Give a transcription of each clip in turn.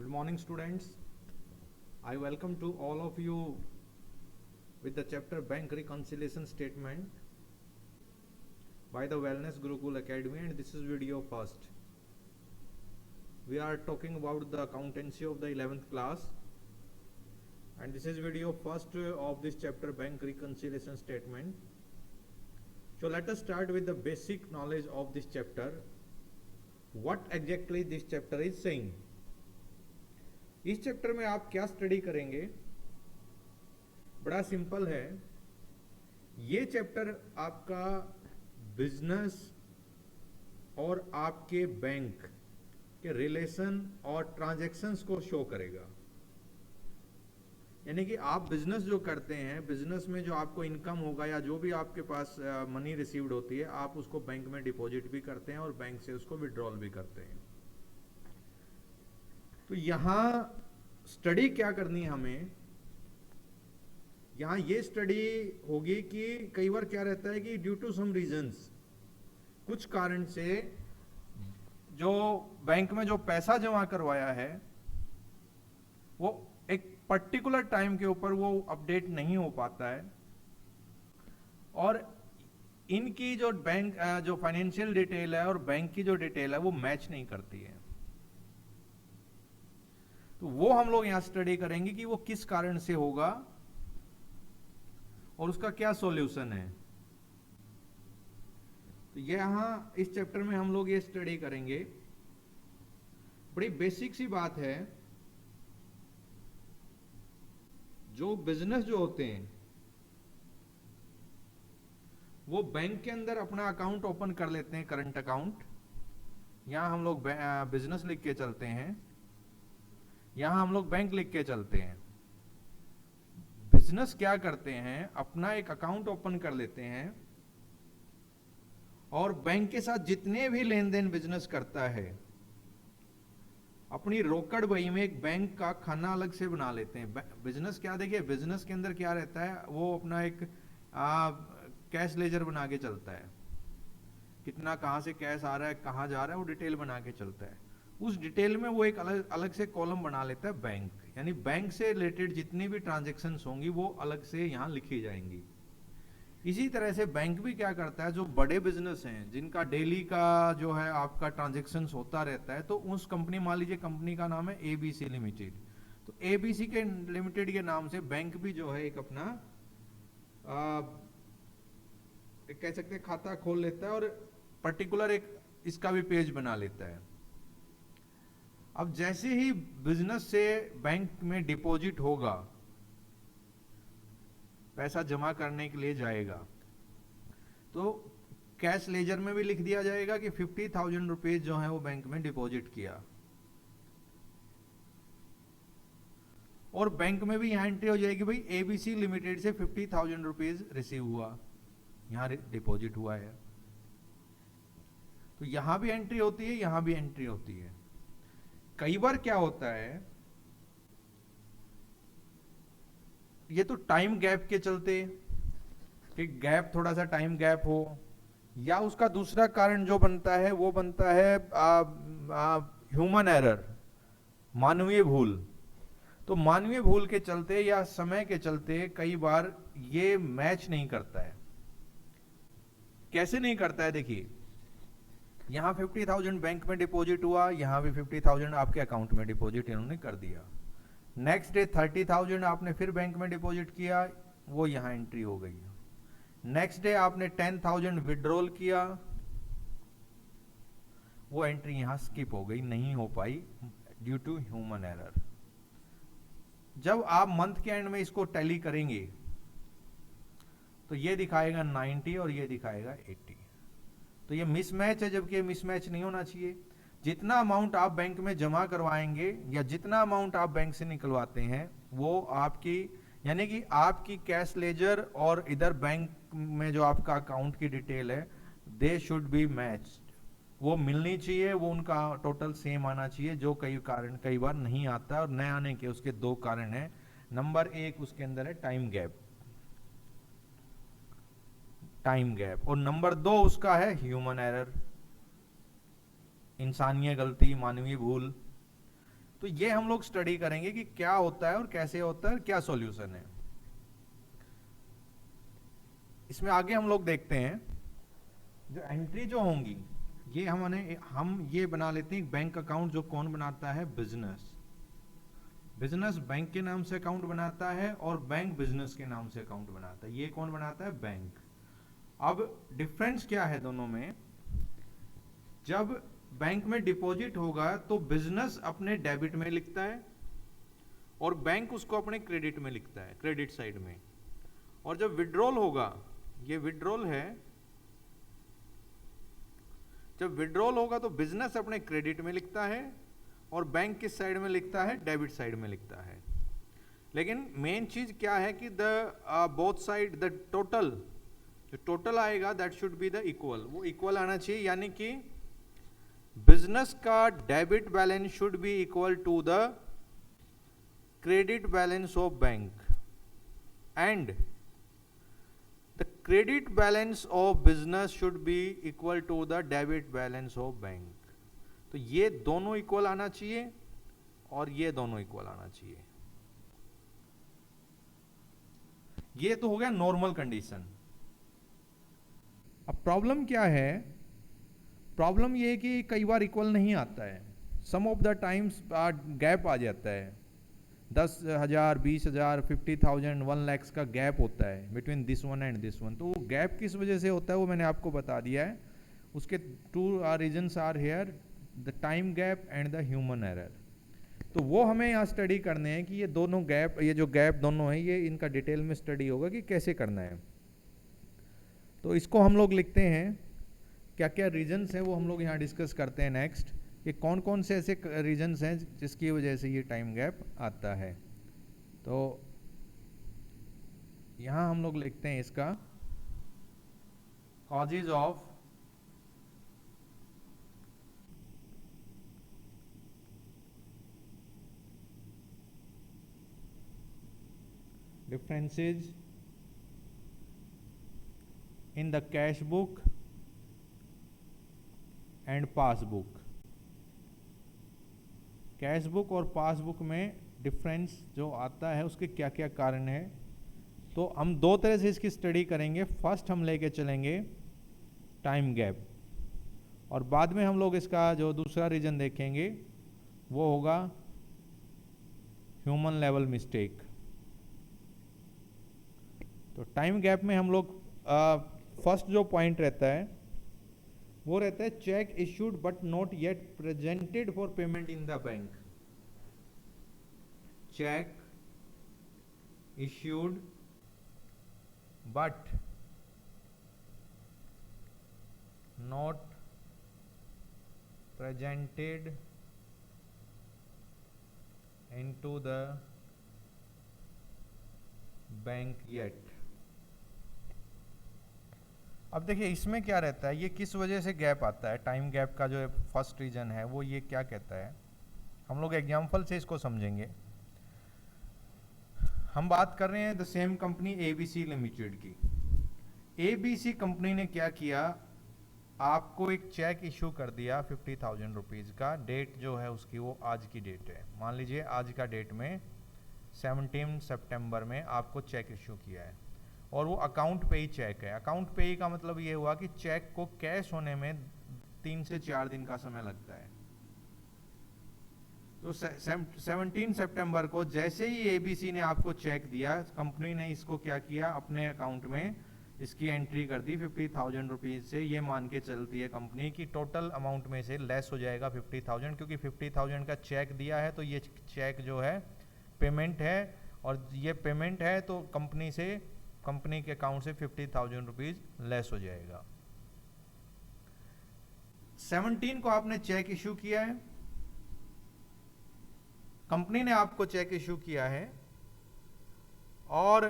Good morning, students. I welcome to all of you with the chapter Bank Reconciliation Statement by the Wellness Gurukul Academy, and this is video first. We are talking about the accountancy of the 11th class, and this is video first of this chapter Bank Reconciliation Statement. So let us start with the basic knowledge of this chapter. What exactly this chapter is saying? इस chapter में आप क्या study करेंगे? बड़ा simple है. ये chapter आपका business और आपके बैंक के रिलेशन और ट्रांजैक्शंस को शो करेगा. यानी कि आप बिजनेस जो करते हैं, बिजनेस में जो आपको इनकम होगा या जो भी आपके पास मनी रिसीव्ड होती है, आप उसको बैंक में डिपॉजिट भी करते हैं और बैंक से उसको विड्रॉल भी करते हैं. तो यहां स्टडी क्या करनी है हमें? यहां ये स्टडी होगी कि कई बार क्या रहता है कि ड्यू टू सम रीजंस, कुछ कारण से जो बैंक में जो पैसा जमा करवाया है वो एक पर्टिकुलर टाइम के ऊपर वो अपडेट नहीं हो पाता है, और इनकी जो बैंक जो फाइनेंशियल डिटेल है और बैंक की जो डिटेल है वो मैच नहीं करती है. तो वो हम लोग यहां स्टडी करेंगे कि वो किस कारण से होगा और उसका क्या सॉल्यूशन है. तो यहां इस चैप्टर में हम लोग ये स्टडी करेंगे. बड़ी बेसिक सी बात है. जो बिजनेस जो होते हैं वो बैंक के अंदर अपना अकाउंट ओपन कर लेते हैं, करंट अकाउंट. यहां हम लोग बिजनेस लिख के चलते हैं, यहां हम लोग बैंक लिख के चलते हैं. बिजनेस क्या करते हैं, अपना एक अकाउंट ओपन कर लेते हैं और बैंक के साथ जितने भी लेन देन बिजनेस करता है अपनी रोकड़ बही में एक बैंक का खाना अलग से बना लेते हैं. बिजनेस क्या, देखिए बिजनेस के अंदर क्या रहता है, वो अपना एक कैश लेजर बना के चलता है. कितना कहां से कैश आ रहा है, कहां जा रहा है, वो डिटेल बना के चलता है. उस डिटेल में वो एक अलग अलग से कॉलम बना लेता है बैंक. यानी बैंक से रिलेटेड जितनी भी ट्रांजैक्शंस होंगी वो अलग से यहां लिखी जाएंगी. इसी तरह से बैंक भी क्या करता है, जो बड़े बिजनेस हैं जिनका डेली का जो है आपका ट्रांजैक्शंस होता रहता है, तो उस कंपनी, मान लीजिए कंपनी का नाम है एबीसी लिमिटेड, तो एबीसी के लिमिटेड के नाम से बैंक भी जो है एक अपना कह सकते हैं खाता खोल लेता है और पर्टिकुलर एक इसका भी पेज बना लेता है. अब जैसे ही बिजनेस से बैंक में डिपॉजिट होगा, पैसा जमा करने के लिए जाएगा, तो कैश लेजर में भी लिख दिया जाएगा कि 50,000 रुपीज जो है वो बैंक में डिपॉजिट किया, और बैंक में भी यहां एंट्री हो जाएगी, भाई एबीसी लिमिटेड से 50,000 रुपीज रिसीव हुआ, यहां डिपॉजिट हुआ है. तो यहां भी एंट्री होती है, यहां भी एंट्री होती है. कई बार क्या होता है, ये तो टाइम गैप के चलते कि गैप, थोड़ा सा टाइम गैप हो, या उसका दूसरा कारण जो बनता है वो बनता है ह्यूमन एरर, मानवीय भूल. तो मानवीय भूल के चलते या समय के चलते कई बार ये मैच नहीं करता है. कैसे नहीं करता है, देखिए यहां 50,000 बैंक में डिपॉजिट हुआ, यहां भी 50,000 आपके अकाउंट में डिपॉजिट इन्होंने कर दिया. नेक्स्ट डे 30,000 आपने फिर बैंक में डिपॉजिट किया, वो यहां एंट्री हो गई. नेक्स्ट डे आपने 10,000 विड्रॉल किया, वो एंट्री यहां स्किप हो गई, नहीं हो पाई ड्यू टू ह्यूमन एरर. जब आप मंथ के एंड में इसको टैली करेंगे तो ये दिखाएगा 90 और ये दिखाएगा 80. तो ये मिसमैच है, जबकि मिसमैच नहीं होना चाहिए. जितना अमाउंट आप बैंक में जमा करवाएंगे या जितना अमाउंट आप बैंक से निकलवाते हैं वो आपकी, यानी कि आपकी कैश लेजर और इधर बैंक में जो आपका अकाउंट की डिटेल है, दे शुड बी मैच्ड. वो मिलनी चाहिए, वो उनका टोटल सेम आना चाहिए, जो कई बार नहीं आता. और न आने के उसके दो कारण है. नंबर एक उसके अंदर है टाइम गैप, और नंबर दो उसका है ह्यूमन एरर, इंसानिय गलती, मानवीय भूल. तो ये हम लोग स्टडी करेंगे कि क्या होता है और कैसे होता है और क्या सॉल्यूशन है। इसमें आगे हम लोग देखते हैं जो एंट्री जो होंगी ये हम ये बना लेते हैं बैंक अकाउंट, जो कौन बनाता है? बिजनेस। बिजनेस बैंक के नाम से अकाउंट बनाता है और बैंक बिजनेस के नाम से अकाउंट बनाता है। ये कौन बनाता है? बैंक। अब डिफरेंस क्या है दोनों में? जब बैंक में डिपॉजिट होगा तो बिजनेस अपने डेबिट में लिखता है और बैंक उसको अपने क्रेडिट में लिखता है, क्रेडिट साइड में। और जब विड्रॉल होगा, ये विड्रॉल है, जब विड्रॉल होगा तो बिजनेस अपने क्रेडिट में लिखता है और बैंक किस साइड में लिखता है? डेबिट साइड में लिखता है। लेकिन मेन चीज क्या है कि बोथ साइड द टोटल, जो टोटल आएगा that should be the equal, वो इक्वल आना चाहिए। यानी कि बिजनेस का debit balance should be equal to the credit balance of bank and the credit balance of business should be equal to the debit balance of bank. तो ये दोनों equal आना चाहिए और ये दोनों इक्वल आना चाहिए। ये तो हो गया नॉर्मल कंडीशन। अब प्रॉब्लम क्या है? प्रॉब्लम ये है कि कई बार इक्वल नहीं आता है। सम ऑफ द टाइम्स गैप आ जाता है, 10,000, 20,000, 50,000, 1 लाख का गैप होता है between this one and this one. तो वो गैप किस वजह से होता है वो मैंने आपको बता दिया है। उसके 2 reasons are here, the time gap and the human error. तो वो हमें यहाँ स्टडी करने हैं कि ये दोनों गैप, ये जो गैप दोनों है, ये इनका डिटेल में स्टडी होगा कि कैसे करना है। तो इसको हम लोग लिखते हैं, क्या क्या रीजन्स हैं वो हम लोग यहाँ डिस्कस करते हैं नेक्स्ट, कि कौन कौन से ऐसे रीजन्स हैं जिसकी वजह से ये टाइम गैप आता है। तो यहाँ हम लोग लिखते हैं इसका causes of differences in the cash book and passbook। Cash book और पासबुक में डिफरेंस जो आता है उसके क्या क्या कारण है। तो हम 2 तरह से इसकी स्टडी करेंगे। फर्स्ट हम लेके चलेंगे टाइम गैप और बाद में हम लोग इसका जो दूसरा रीजन देखेंगे वो होगा ह्यूमन लेवल मिस्टेक। तो टाइम गैप में हम लोग फर्स्ट जो पॉइंट रहता है वो रहता है check issued but not yet presented for payment in the bank. Check issued but not presented into the bank yet. अब देखिए इसमें क्या रहता है, ये किस वजह से गैप आता है। टाइम गैप का जो फर्स्ट रीजन है वो ये क्या कहता है, हम लोग एग्जांपल से इसको समझेंगे। हम बात कर रहे हैं the same company ABC limited की। ABC कंपनी ने क्या किया, आपको एक चेक इशू कर दिया 50,000 रुपीज़ का। डेट जो है उसकी वो आज की डेट है। मान लीजिए आज का डेट में 17 सितंबर में आपको चेक इशू किया है और वो अकाउंट पे ही चेक है। अकाउंट पे ही का मतलब ये हुआ कि चेक को कैश होने में 3 से 4 दिन का समय लगता है। तो 17 सितंबर को जैसे ही ABC ने आपको चेक दिया, कंपनी ने इसको क्या किया, अपने अकाउंट में इसकी एंट्री कर दी 50,000 रुपीज़ से। ये मान के चलती है कंपनी की टोटल अमाउंट में से लेस हो जाएगा 50,000, क्योंकि 50,000 का चेक दिया है तो ये चेक जो है पेमेंट है और ये पेमेंट है तो कंपनी के अकाउंट से 50,000 रुपीज़ लेस हो जाएगा। 17 को आपने चेक इशू किया है, कंपनी ने आपको चेक इशू किया है और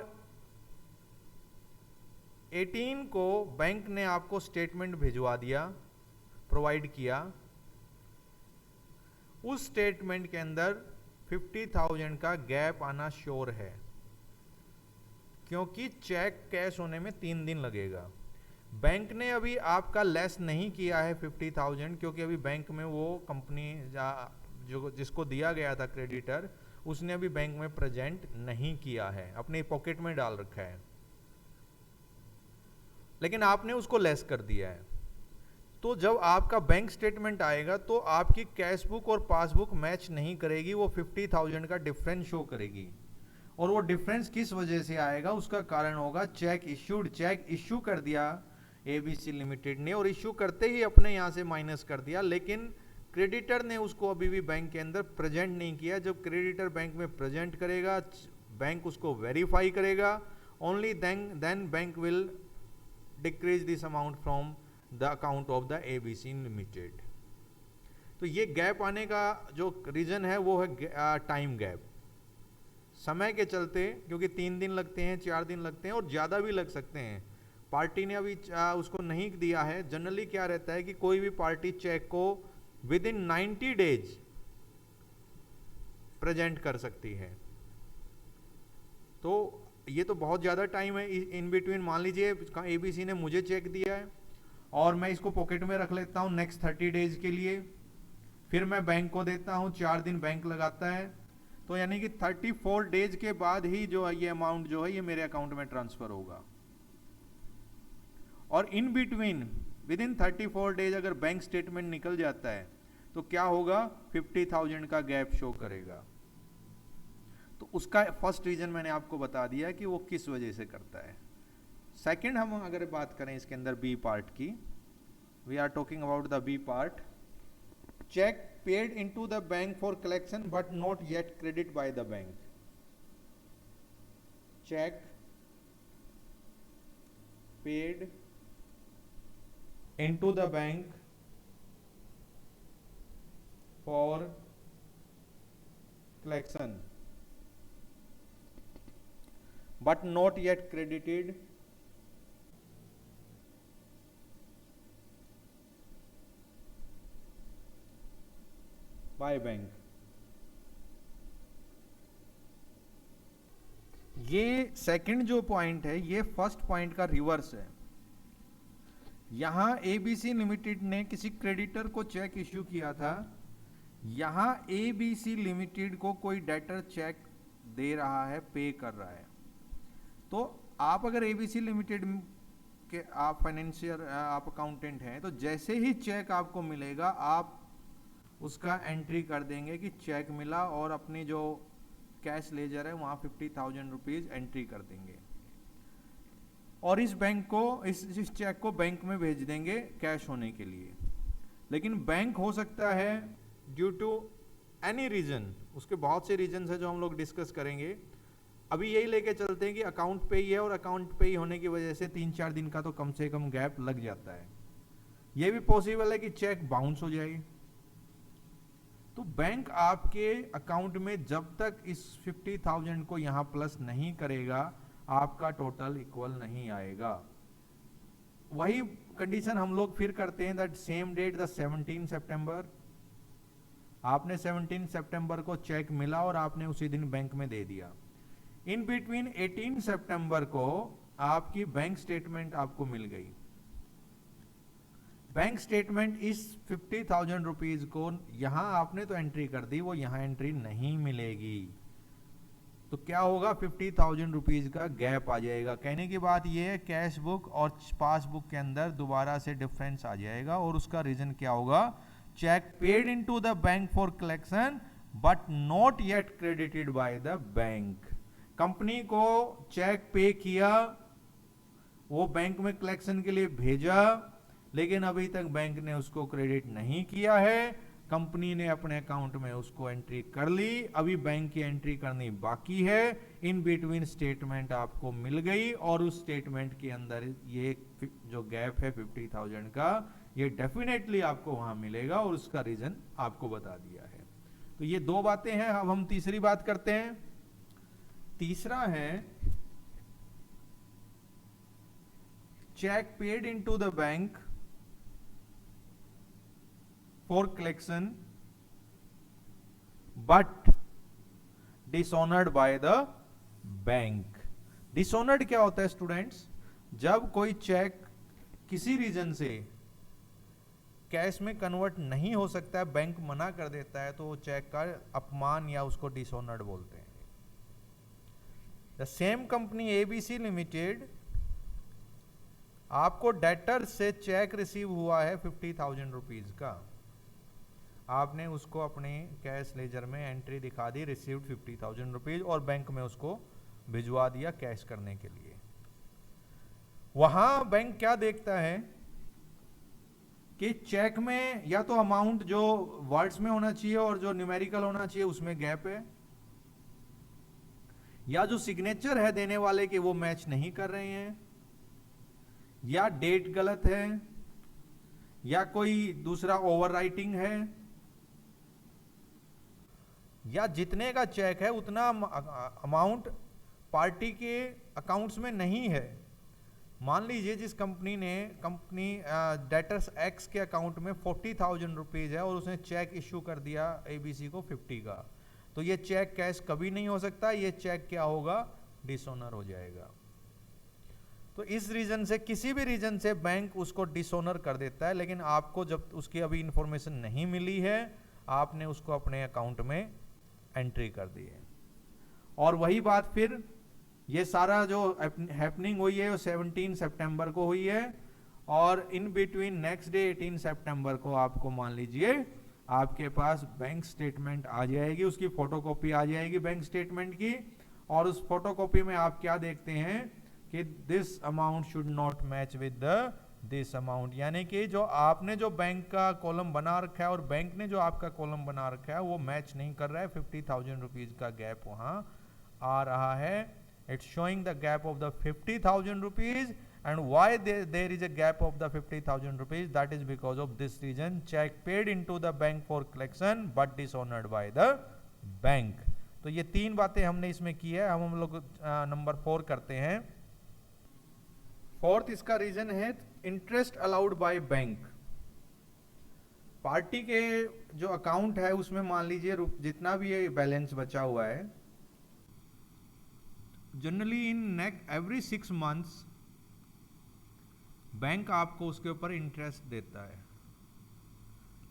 18 को बैंक ने आपको स्टेटमेंट भिजवा दिया, प्रोवाइड किया। उस स्टेटमेंट के अंदर 50,000 का गैप आना श्योर है, क्योंकि चेक कैश होने में 3 दिन लगेगा। बैंक ने अभी आपका लेस नहीं किया है 50,000, क्योंकि अभी बैंक में वो कंपनी जो जिसको दिया गया था क्रेडिटर, उसने अभी बैंक में प्रेजेंट नहीं किया है, अपने पॉकेट में डाल रखा है, लेकिन आपने उसको लेस कर दिया है। तो जब आपका बैंक स्टेटमेंट आएगा तो आपकी कैश बुक और पासबुक मैच नहीं करेगी, वो 50,000 का डिफरेंस शो करेगी। और वो डिफरेंस किस वजह से आएगा, उसका कारण होगा चेक इश्यूड। चेक इश्यू कर दिया एबीसी लिमिटेड ने, और इश्यू करते ही अपने यहां से माइनस कर दिया, लेकिन क्रेडिटर ने उसको अभी भी बैंक के अंदर प्रेजेंट नहीं किया। जब क्रेडिटर बैंक में प्रेजेंट करेगा, बैंक उसको वेरीफाई करेगा, only then bank will decrease this amount from the account of the ABC limited. तो ये गैप आने का जो रीजन है वो है टाइम गैप, समय के चलते, क्योंकि 3 दिन लगते हैं, 4 दिन लगते हैं और ज्यादा भी लग सकते हैं। पार्टी ने अभी उसको नहीं दिया है। जनरली क्या रहता है कि कोई भी पार्टी चेक को विद इन 90 डेज प्रेजेंट कर सकती है। तो ये तो बहुत ज्यादा टाइम है इन बिटवीन। मान लीजिए एबीसी ने मुझे चेक दिया है और मैं इसको पॉकेट में रख लेता हूं नेक्स्ट 30 डेज के लिए, फिर मैं बैंक को देता हूं, 4 दिन बैंक लगाता है, तो यानी कि 34 डेज के बाद ही जो है ये अमाउंट जो है ये मेरे अकाउंट में ट्रांसफर होगा। और in between with in 34 days अगर बैंक स्टेटमेंट निकल जाता है तो क्या होगा, 50,000 का गैप शो करेगा। तो उसका फर्स्ट रीजन मैंने आपको बता दिया कि वो किस वजह से करता है। सेकंड, हम अगर बात करें इसके अंदर बी पार्ट की, we are talking about the B part. Cheque paid into the bank for collection but not yet credit by the bank. Cheque paid into the bank for collection but not yet credited by bank। ये second जो point है ये first point का reverse है। यहां ABC limited ने किसी creditor को चेक इश्यू किया था, यहां एबीसी लिमिटेड को कोई डेटर चेक दे रहा है, पे कर रहा है। तो आप अगर एबीसी लिमिटेड के आप फाइनेंशियल आप अकाउंटेंट हैं, तो जैसे ही चेक आपको मिलेगा आप उसका एंट्री कर देंगे कि चेक मिला, और अपनी जो कैश लेजर है वहां 50,000 रुपीज एंट्री कर देंगे और इस बैंक को इस चेक को बैंक में भेज देंगे कैश होने के लिए। लेकिन बैंक हो सकता है ड्यू टू एनी रीजन, उसके बहुत से रीजन है जो हम लोग डिस्कस करेंगे। अभी यही लेके चलते हैं कि अकाउंट पे ही है और अकाउंट पे ही होने की वजह से 3-4 दिन का तो कम से कम गैप लग जाता है। यह भी पॉसिबल है कि चेक बाउंस हो जाए। तो बैंक आपके अकाउंट में जब तक इस 50,000 को यहां प्लस नहीं करेगा आपका टोटल इक्वल नहीं आएगा। वही कंडीशन हम लोग फिर करते हैं, दैट सेम डेट द 17 सितंबर, आपने 17 सितंबर को चेक मिला और आपने उसी दिन बैंक में दे दिया। इन बिटवीन 18 सितंबर को आपकी बैंक स्टेटमेंट आपको मिल गई। बैंक स्टेटमेंट इस 50,000 रुपीज को यहां आपने तो एंट्री कर दी, वो यहां एंट्री नहीं मिलेगी। तो क्या होगा, 50,000 रुपीज का गैप आ जाएगा। कहने की बात यह है कैश बुक और पासबुक के अंदर दोबारा से डिफरेंस आ जाएगा, और उसका रीजन क्या होगा, cheque paid into the bank for collection but not yet credited by the bank. Company को चेक पे किया, वो बैंक में कलेक्शन के लिए भेजा, लेकिन अभी तक बैंक ने उसको क्रेडिट नहीं किया है। कंपनी ने अपने अकाउंट में उसको एंट्री कर ली, अभी बैंक की एंट्री करनी बाकी है। इन बिटवीन स्टेटमेंट आपको मिल गई और उस स्टेटमेंट के अंदर ये जो गैप है 50,000 का, ये डेफिनेटली आपको वहां मिलेगा, और उसका रीजन आपको बता दिया है। तो ये 2 बातें हैं। अब हम तीसरी बात करते हैं। तीसरा है cheque paid into the bank for collection but dishonored by the bank। dishonored क्या होता है स्टूडेंट्स, जब कोई चेक किसी रीजन से कैश में कन्वर्ट नहीं हो सकता है, बैंक मना कर देता है, तो वो चेक का अपमान या उसको डिसऑनर्ड बोलते हैं। The same company ABC limited, आपको डेटर से चेक रिसीव हुआ है 50,000 रुपीज का, आपने उसको अपने कैश लेजर में एंट्री दिखा दी, रिसीव्ड 50,000 रुपीज, और बैंक में उसको भिजवा दिया कैश करने के लिए। वहां बैंक क्या देखता है कि चेक में या तो अमाउंट जो वर्ड्स में होना चाहिए और जो न्यूमेरिकल होना चाहिए उसमें गैप है, या जो सिग्नेचर है देने वाले के वो मैच नहीं कर रहे हैं, या डेट गलत है, या कोई दूसरा ओवरराइटिंग है, या जितने का चेक है उतना अमाउंट पार्टी के अकाउंट्स में नहीं है। मान लीजिए जिस कंपनी डेटर्स एक्स के अकाउंट में 40,000 रुपीज है और उसने चेक इश्यू कर दिया एबीसी को 50 का, तो ये चेक कैश कभी नहीं हो सकता, ये चेक क्या होगा, डिसऑनर हो जाएगा। तो इस रीजन से, किसी भी रीजन से बैंक उसको डिसऑनर कर देता है, लेकिन आपको जब उसकी अभी इंफॉर्मेशन नहीं मिली है, आपने उसको अपने अकाउंट में एंट्री कर दी है। और वही बात फिर ये सारा जो हैपनिंग हुई है वो 17 सितंबर को हुई है, और इन बिटवीन नेक्स्ट डे 18 सितंबर को आपको मान लीजिए आपके पास बैंक स्टेटमेंट आ जाएगी, उसकी फोटोकॉपी आ जाएगी बैंक स्टेटमेंट की, और उस फोटोकॉपी में आप क्या देखते हैं कि this amount should not match with this amount, यानी कि जो आपने जो बैंक का कॉलम बना रखा है और बैंक ने जो आपका कॉलम बना रखा है वो मैच नहीं कर रहा है। 50,000 रुपीज का गैप वहां आ रहा है। It's showing the gap of the 50,000 rupees, and why there is a gap of the 50,000 rupees, that is because of this reason, check paid into the bank for collection but dishonored by the bank। तो ये तीन बातें हमने इसमें की है। हम लोग नंबर 4 करते हैं। फोर्थ इसका रीजन है interest allowed by bank. Party के जो अकाउंट है उसमें मान लीजिए जितना भी ये बैलेंस बचा हुआ है, generally in every 6 months bank आपको उसके ऊपर इंटरेस्ट देता है,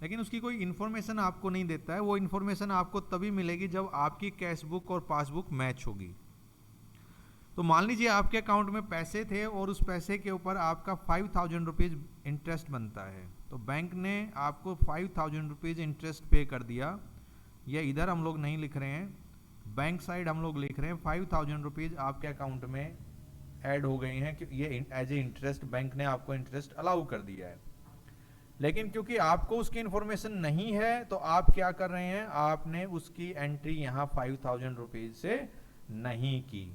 लेकिन उसकी कोई इंफॉर्मेशन आपको नहीं देता है। वो इंफॉर्मेशन आपको तभी मिलेगी जब आपकी कैश बुक और पासबुक मैच होगी। तो मान लीजिए आपके अकाउंट में पैसे थे और उस पैसे के ऊपर आपका 5,000 रुपीज इंटरेस्ट बनता है, तो बैंक ने आपको 5,000 रुपीज इंटरेस्ट पे कर दिया। ये इधर हम लोग नहीं लिख रहे हैं, बैंक साइड हम लोग लिख रहे हैं 5,000 रुपीज आपके अकाउंट में ऐड हो गए हैं कि ये एज ए इंटरेस्ट बैंक ने आपको इंटरेस्ट अलाउ कर दिया है। लेकिन क्योंकि आपको उसकी इंफॉर्मेशन नहीं है तो आप क्या कर रहे हैं, आपने उसकी एंट्री यहां 5,000 रुपीज से नहीं की।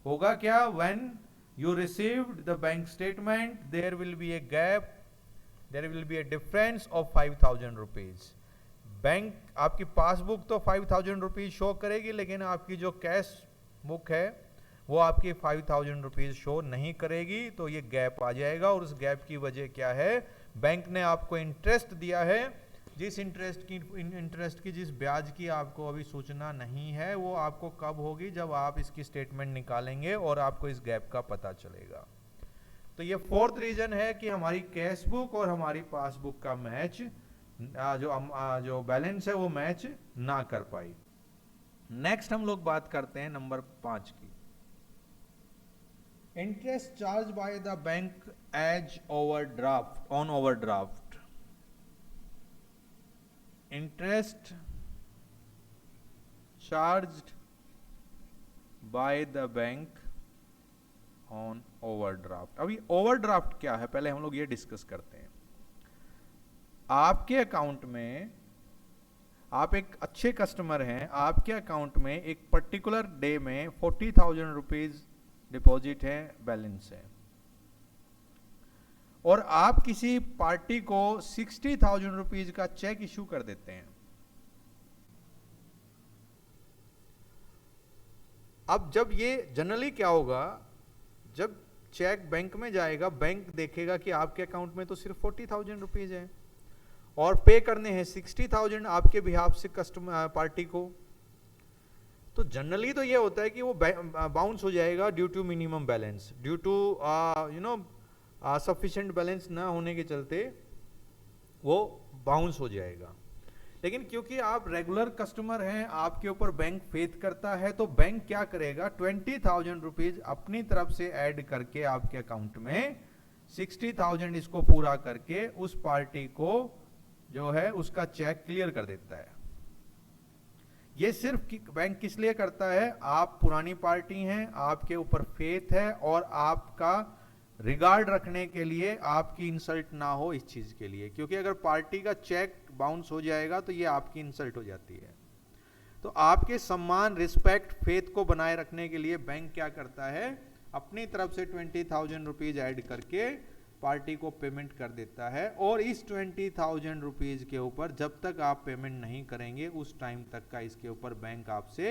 होगा क्या, when you received the bank statement there will be a gap, there will be a difference of 5,000 rupees. Bank आपकी पासबुक तो 5,000 रुपीज शो करेगी, लेकिन आपकी जो कैश बुक है वो आपकी 5,000 रुपीज शो नहीं करेगी। तो ये गैप आ जाएगा, और उस गैप की वजह क्या है, बैंक ने आपको इंटरेस्ट दिया है, जिस इंटरेस्ट की जिस ब्याज की आपको अभी सूचना नहीं है, वो आपको कब होगी, जब आप इसकी स्टेटमेंट निकालेंगे और आपको इस गैप का पता चलेगा। तो ये फोर्थ रीजन है कि हमारी कैश बुक और हमारी पासबुक का मैच, जो बैलेंस है वो मैच ना कर पाई। नेक्स्ट हम लोग बात करते हैं नंबर 5 की। Interest charge by the bank as overdraft, on overdraft. Interest charged by the bank on overdraft. अभी ओवरड्राफ्ट क्या है पहले हम लोग ये डिस्कस करते हैं। आपके अकाउंट में, आप एक अच्छे कस्टमर हैं, आपके अकाउंट में एक पर्टिकुलर डे में 40,000 रुपीज डिपॉजिट है, बैलेंस है, और आप किसी पार्टी को 60,000 रुपीज का चेक इशू कर देते हैं। अब जब ये जनरली क्या होगा, जब चेक बैंक में जाएगा, बैंक देखेगा कि आपके अकाउंट में तो सिर्फ 40,000 रुपीज है और पे करने हैं 60,000 आपके बिहाफ से कस्टमर पार्टी को, तो जनरली तो ये होता है कि वो बाउंस हो जाएगा due to minimum balance, due to sufficient balance ना होने के चलते वो बाउंस हो जाएगा। लेकिन क्योंकि आप रेगुलर कस्टमर हैं, आपके ऊपर बैंक फेथ करता है, तो बैंक क्या करेगा, 20,000 रुपीज अपनी तरफ से ऐड करके आपके अकाउंट में 60,000 इसको पूरा करके उस पार्टी को जो है उसका चेक क्लियर कर देता है। ये सिर्फ बैंक किस लिए करता है, आप पुरानी पार्टी हैं, आपके ऊपर फेथ है और आपका रिगार्ड रखने के लिए, आपकी इंसल्ट ना हो इस चीज के लिए। क्योंकि अगर पार्टी का चेक बाउंस हो जाएगा तो ये आपकी इंसल्ट हो जाती है। तो आपके सम्मान, रिस्पेक्ट, फेथ को बनाए रखने के लिए बैंक क्या करता है, अपनी तरफ से 20,000 रुपीज ऐड करके पार्टी को पेमेंट कर देता है। और इस 20,000 रुपीज के ऊपर जब तक आप पेमेंट नहीं करेंगे उस टाइम तक का इसके ऊपर बैंक आपसे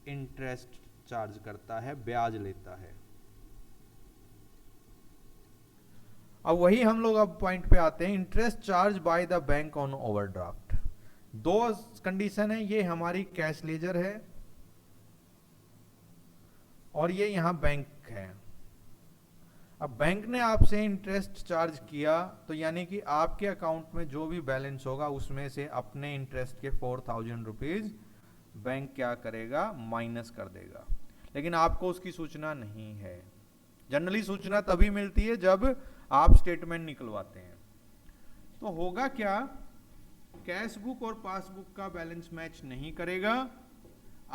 इंटरेस्ट चार्ज करता है, ब्याज लेता है। अब वही हम लोग अब पॉइंट पे आते हैं, interest charge by the bank on overdraft. दो कंडीशन है, ये हमारी कैश लेजर है और ये यहां बैंक है। अब बैंक ने आपसे इंटरेस्ट चार्ज किया तो यानी कि आपके अकाउंट में जो भी बैलेंस होगा उसमें से अपने इंटरेस्ट के 4,000 रुपीज बैंक क्या करेगा, माइनस कर देगा। लेकिन आपको उसकी सूचना नहीं है। जनरली सूचना तभी मिलती है जब आप स्टेटमेंट निकलवाते हैं। तो होगा क्या, कैश बुक और पासबुक का बैलेंस मैच नहीं करेगा।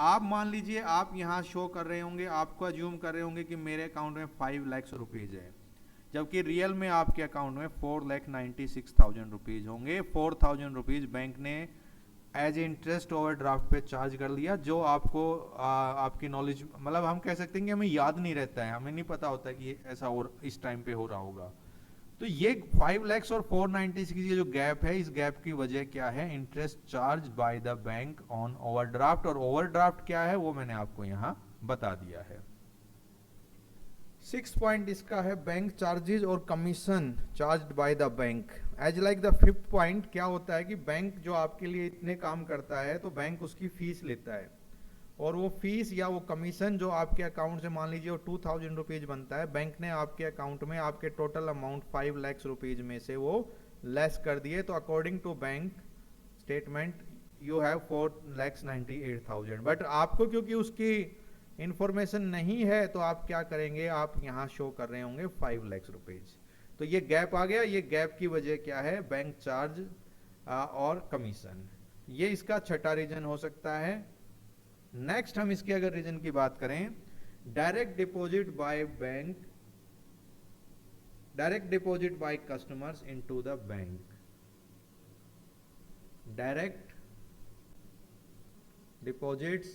आप मान लीजिए आप यहां शो कर रहे होंगे, आपको अज्यूम कर रहे होंगे कि मेरे अकाउंट में 5 लाख रुपीज है, जबकि रियल में आपके अकाउंट में 4,96,000 रुपीज होंगे। 4,000 रुपीज बैंक ने एज इंटरेस्ट ओवर ड्राफ्ट पे चार्ज कर लिया, जो आपको आपकी नॉलेज, मतलब हम कह सकते हैं कि हमें याद नहीं रहता है, हमें नहीं पता होता कि ऐसा और इस टाइम पे हो रहा होगा। तो ये 5 लाख और 496 की जो गैप है, इस गैप की वजह क्या है, interest charge by the bank on overdraft. और ओवरड्राफ्ट क्या है वो मैंने आपको यहां बता दिया है। 6 पॉइंट इसका है, बैंक चार्जेस और commission charged by the bank. As like the 5th point क्या होता है कि बैंक जो आपके लिए इतने काम करता है तो बैंक उसकी फीस लेता है, और वो फीस या वो कमीशन जो आपके अकाउंट से, मान लीजिए वो 2,000 रुपीज बनता है, बैंक ने आपके अकाउंट में आपके टोटल अमाउंट 5 लाख रुपीज में से वो लेस कर दिए। तो according to bank statement you have 4,98,000। But आपको क्योंकि उसकी इंफॉर्मेशन नहीं है तो आप क्या करेंगे, आप यहां शो कर रहे होंगे 5 लाख रुपीज। तो ये गैप आ गया। ये गैप की वजह क्या है, बैंक चार्ज और कमीशन। ये इसका छठा रीजन हो सकता है। नेक्स्ट हम इसके अगर रीजन की बात करें, direct deposit by bank, direct deposit by customers into the bank. Direct deposits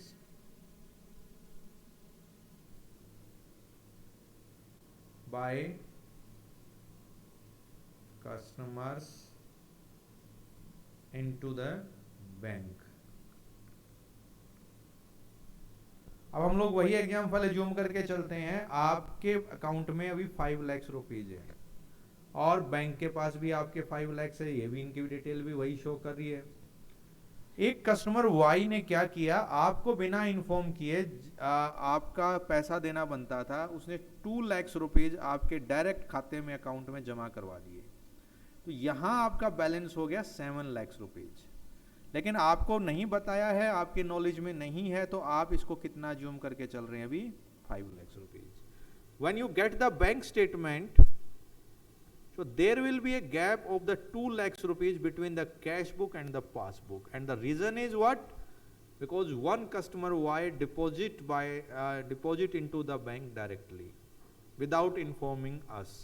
by customers into the bank. अब हम लोग वही एग्जाम्पल एज्यूम करके चलते हैं, आपके अकाउंट में अभी 5 लाख रुपीज है और बैंक के पास भी आपके 5 लाख है, ये भी इनकी डिटेल भी वही शो कर रही है। एक कस्टमर वाई ने क्या किया, आपको बिना इन्फॉर्म किए आपका पैसा देना बनता था, उसने 2 लाख रुपीज आपके डायरेक्ट खाते में, अकाउंट में जमा करवा दिए। तो यहां आपका बैलेंस हो गया 7 लाख रुपीज। लेकिन आपको नहीं बताया है, आपके नॉलेज में नहीं है, तो आप इसको कितना ज्यूम करके चल रहे हैं अभी, 5 lakh rupees. When you get the bank statement, so there will be a gap of the 2 lakhs rupees between the cash book and the passbook, and the reason is what, because one customer Y deposit into the bank directly without informing us।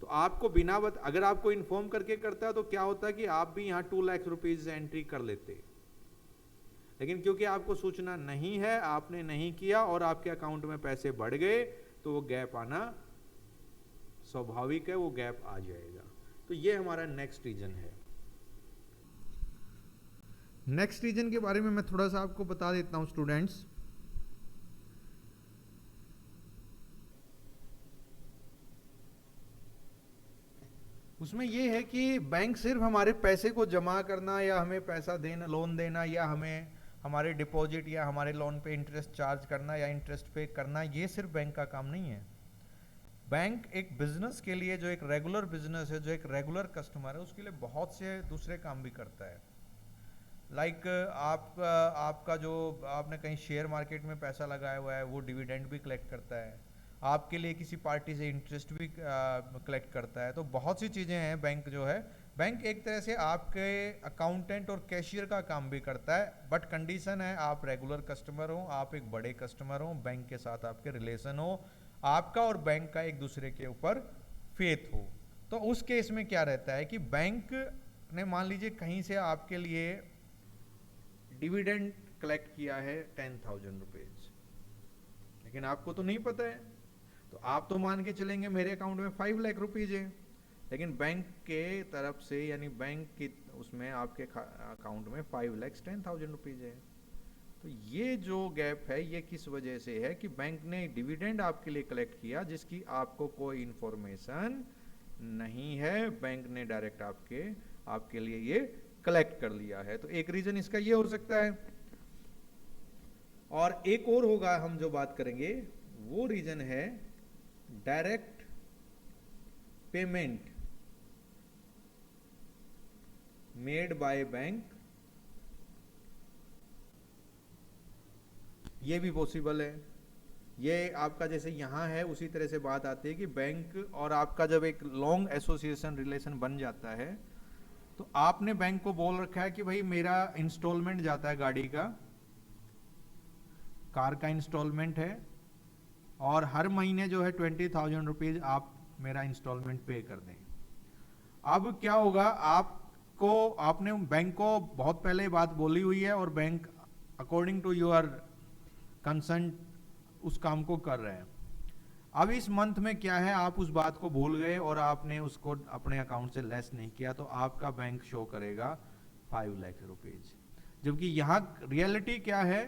तो आपको बिना अगर आपको inform करके करता है तो क्या होता है कि आप भी यहाँ 2 लाख रुपीज एंट्री कर लेते, लेकिन क्योंकि आपको सूचना नहीं है, आपने नहीं किया और आपके अकाउंट में पैसे बढ़ गए, तो वो गैप आना स्वाभाविक है, वो गैप आ जाएगा। तो ये हमारा नेक्स्ट रीजन है। नेक्स्ट रीजन के बारे में मैं थोड़ा सा आपको बता देता हूं स्टूडेंट्स। उसमें ये है कि बैंक सिर्फ हमारे पैसे को जमा करना या हमें पैसा देना, लोन देना, या हमें हमारे डिपॉजिट या हमारे लोन पे इंटरेस्ट चार्ज करना या इंटरेस्ट पे करना, ये सिर्फ बैंक का काम नहीं है। बैंक एक बिजनेस के लिए, जो एक रेगुलर बिजनेस है, जो एक रेगुलर कस्टमर है, उसके लिए बहुत से दूसरे काम भी करता है। लाइक आपका आपका जो आपने कहीं शेयर मार्केट में पैसा लगाया हुआ है, वो डिविडेंड भी कलेक्ट करता है। आपके लिए किसी पार्टी से इंटरेस्ट भी कलेक्ट करता है। तो बहुत सी चीज़ें हैं बैंक जो है। बैंक एक तरह से आपके अकाउंटेंट और कैशियर का काम भी करता है, बट कंडीशन है आप रेगुलर कस्टमर हो, आप एक बड़े कस्टमर हो, बैंक के साथ आपके रिलेशन हो, आपका और बैंक का एक दूसरे के ऊपर फेथ हो। तो उस केस में क्या रहता है कि बैंक ने मान लीजिए कहीं से आपके लिए डिविडेंड कलेक्ट किया है 10,000 रुपीज, लेकिन आपको तो नहीं पता है, तो आप तो मान के चलेंगे मेरे अकाउंट में 5 लाख रुपीज है, लेकिन बैंक के तरफ से यानी बैंक की उसमें आपके अकाउंट में 5 लाख 10,000 रुपीज है। तो ये जो गैप है ये किस वजह से है कि बैंक ने डिविडेंड आपके लिए कलेक्ट किया जिसकी आपको कोई इंफॉर्मेशन नहीं है, बैंक ने डायरेक्ट आपके लिए ये कलेक्ट कर लिया है। तो एक रीजन इसका ये हो सकता है, और एक और होगा हम जो बात करेंगे, वो रीजन है direct payment made by bank. ये भी पॉसिबल है। ये आपका जैसे यहां है उसी तरह से बात आती है कि बैंक और आपका जब एक लॉन्ग एसोसिएशन रिलेशन बन जाता है, तो आपने बैंक को बोल रखा है कि भाई मेरा इंस्टॉलमेंट जाता है गाड़ी का, कार का इंस्टॉलमेंट है, और हर महीने जो है 20,000 रुपीज आप मेरा इंस्टॉलमेंट पे कर दें। अब क्या होगा, आपने बैंक को बहुत पहले बात बोली हुई है और bank according to your concern उस काम को कर रहे हैं। अब इस मंथ में क्या है, आप उस बात को भूल गए और आपने उसको अपने अकाउंट से लेस नहीं किया, तो आपका बैंक शो करेगा 5 लाख रुपीज। जबकि यहाँ रियलिटी क्या है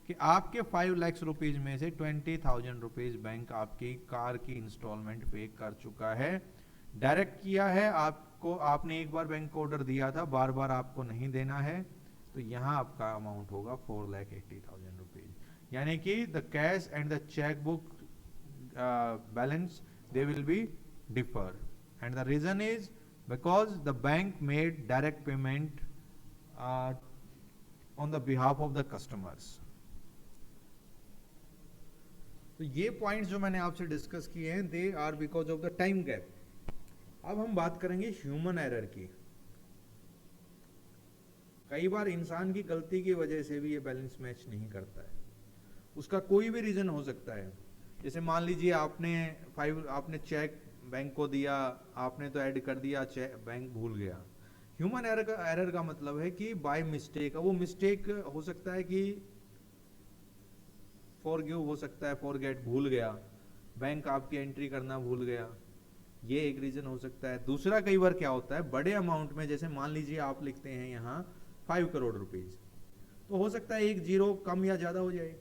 कि आपके 5 लाख रुपीज में से 20,000 रुपीज बैंक आपकी कार की इंस्टॉलमेंट पे कर चुका है, डायरेक्ट किया है आपको। आपने एक बार बैंक को ऑर्डर दिया था, बार बार आपको नहीं देना है, तो यहाँ आपका अमाउंट होगा 4,80,000 रुपीज। यानी कि the cash and the cheque book balance, they will be differ, and the reason is because the bank made direct payment on the behalf of the customers. तो ये पॉइंट्स जो मैंने आपसे डिस्कस किए हैं, they are because of the time gap. अब हम बात करेंगे ह्यूमन एरर की। कई बार इंसान की गलती की वजह से भी ये बैलेंस मैच नहीं करता है, उसका कोई भी रीजन हो सकता है। जैसे मान लीजिए आपने चेक बैंक को दिया, आपने तो ऐड कर दिया, चेक बैंक भूल गया। ह्यूमन एरर का मतलब है कि बाय मिस्टेक, वो मिस्टेक हो सकता है कि फॉरगिव हो सकता है, फॉरगेट भूल गया, बैंक आपकी एंट्री करना भूल गया, ये एक रीजन हो सकता है। दूसरा, कई बार क्या होता है बड़े अमाउंट में, जैसे मान लीजिए आप लिखते हैं यहाँ 5 करोड़ रुपीज, तो हो सकता है एक जीरो कम या ज्यादा हो जाए।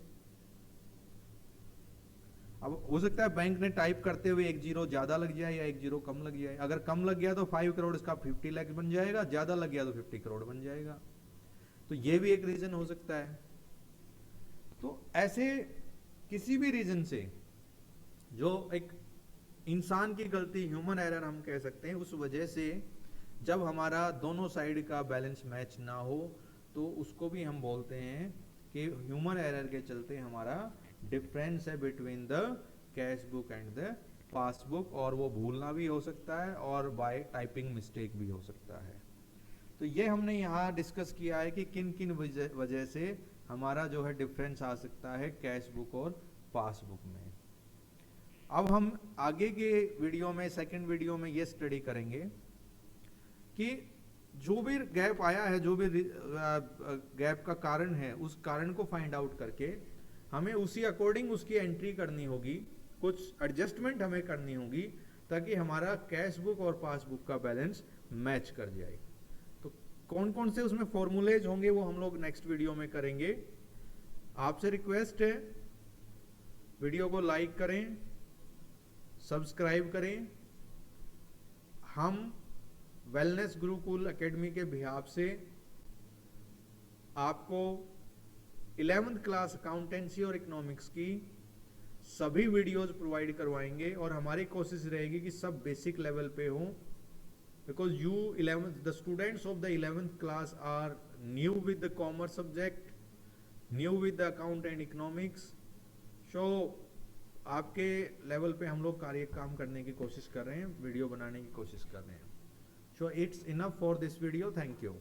अब हो सकता है बैंक ने टाइप करते हुए एक जीरो ज्यादा लग जाए या एक जीरो कम लग जाए। अगर कम लग गया तो 5 करोड़ इसका 50 लाख बन जाएगा, ज्यादा लग गया तो 50 करोड़ बन जाएगा। तो ये भी एक रीजन हो सकता है। तो ऐसे किसी भी रीजन से जो एक इंसान की गलती, ह्यूमन एरर हम कह सकते हैं, उस वजह से जब हमारा दोनों साइड का बैलेंस मैच ना हो, तो उसको भी हम बोलते हैं कि ह्यूमन एरर के चलते हमारा डिफरेंस है between the cash book and the passbook, और वो भूलना भी हो सकता है और बाय टाइपिंग मिस्टेक भी हो सकता है। तो ये हमने यहाँ डिस्कस किया है कि किन किन वजह से हमारा जो है डिफरेंस आ सकता है कैश बुक और पासबुक में। अब हम आगे के वीडियो में, सेकंड वीडियो में ये स्टडी करेंगे कि जो भी गैप आया है, जो भी गैप का कारण है, उस कारण को फाइंड आउट करके हमें उसी अकॉर्डिंग उसकी एंट्री करनी होगी, कुछ एडजस्टमेंट हमें करनी होगी, ताकि हमारा कैश बुक और पासबुक का बैलेंस मैच कर जाए। तो कौन कौन से उसमें फॉर्मूलेज होंगे वो हम लोग नेक्स्ट वीडियो में करेंगे। आपसे रिक्वेस्ट है, वीडियो को लाइक करें, सब्सक्राइब करें। हम वेलनेस गुरुकुल एकेडमी के बिहाफ से आपको 11th क्लास अकाउंटेंसी और इकोनॉमिक्स की सभी वीडियोस प्रोवाइड करवाएंगे और हमारी कोशिश रहेगी कि सब बेसिक लेवल पे हों, because you 11th the students of the 11th class are new with the commerce subject, new with the account and economics. So आपके लेवल पे हम लोग काम करने की कोशिश कर रहे हैं, वीडियो बनाने की कोशिश कर रहे हैं। So it's enough for this video, thank you.